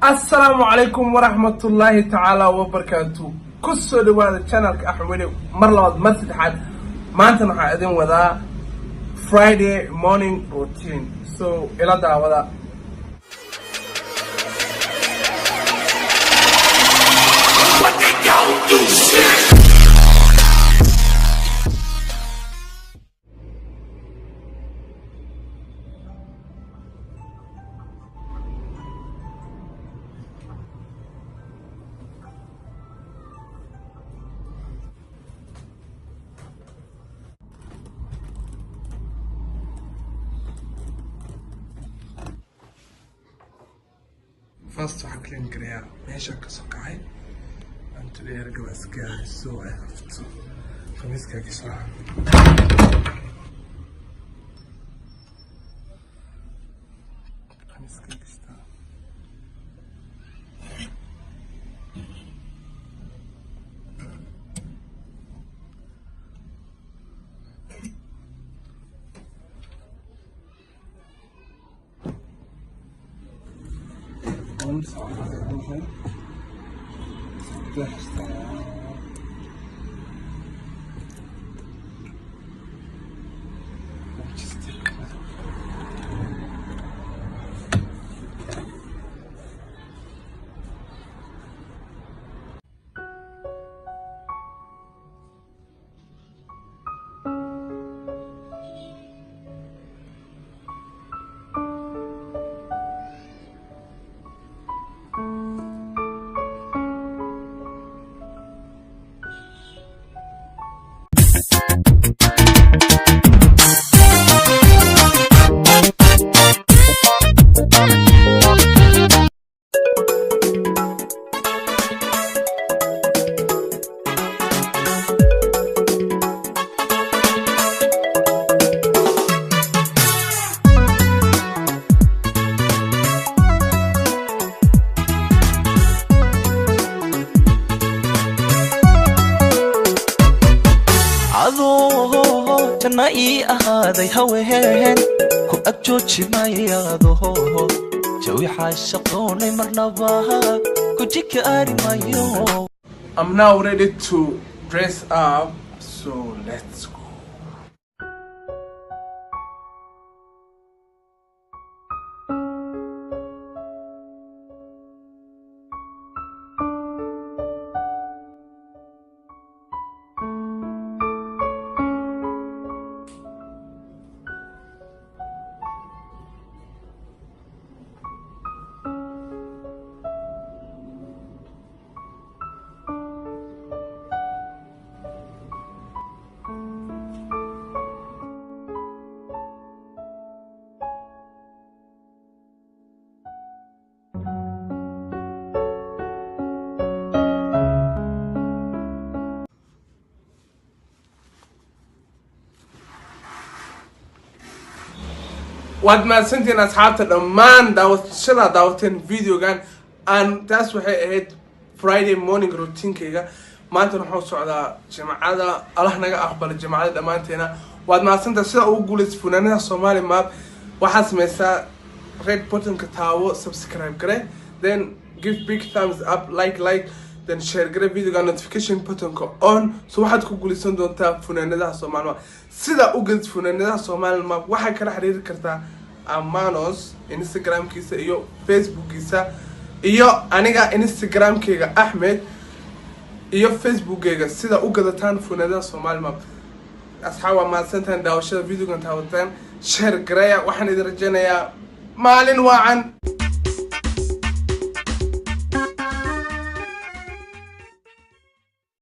السلام عليكم ورحمة الله تعالى وبركاته. كسر هذا القناة كأحمد مرة مسجد حد ما أنت نحن وذا Friday morning routine. So إلى ده وذا. First waxaan clean gareeyaa meesha ka soo kacay inta dheerga waskaaga soo afto khamiiska ka soo khamiiska ka soo جنائي أهذي هوهين كو أكجوجي ما يادوه جوي حاشقوني مرنباها كو جيك آري ما يو. I'm now ready to dress up, so let's go. What my sentence has happened a man that was shut out in video gun and that's what I had Friday morning routine kega maanta waxaan socdaa jamacada Allah naga aqbal jamacada dhamaanteena waad ma sentence sida ugu guuleys funaanada Soomaali map waxa sameeysa red button ka taawo subscribe gare then give big thumbs up like then share gare video ga notification button ka on so waxaad ku guuleysan doontaa funaanada Soomaali map sida u guuleys funaanada Soomaali map waxa kala xiriiri kartaa Amanos Instagram kiisa iyo Facebook kiisa iyo aniga Instagram kayga Ahmed iyo Facebook kayga sida u gadataan funaanada Soomaali map asxaaba ma santan daawashada video kan taawataan share gareeya waxaan idin rajaynayaa maalin wacan.